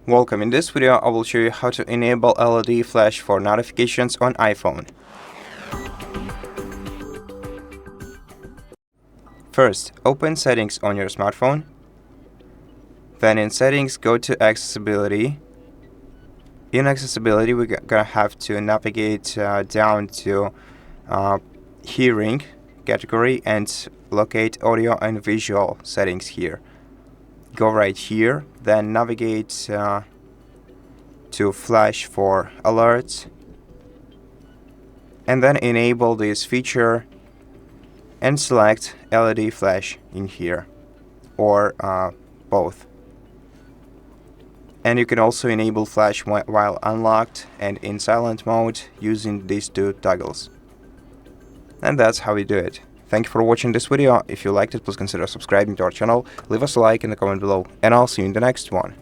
Welcome. In this video, I will show you how to enable LED flash for notifications on iPhone. First, open Settings on your smartphone. Then in Settings, go to Accessibility. In Accessibility, we're gonna have to navigate down to Hearing category and locate Audio and Visual settings here. Go right here, then navigate to Flash for alerts, and then enable this feature and select LED flash in here, or both. And you can also enable flash while unlocked and in silent mode using these two toggles. And that's how we do it. Thank you for watching this video. If you liked it, please consider subscribing to our channel, leave us a like in the comment below, and I'll see you in the next one.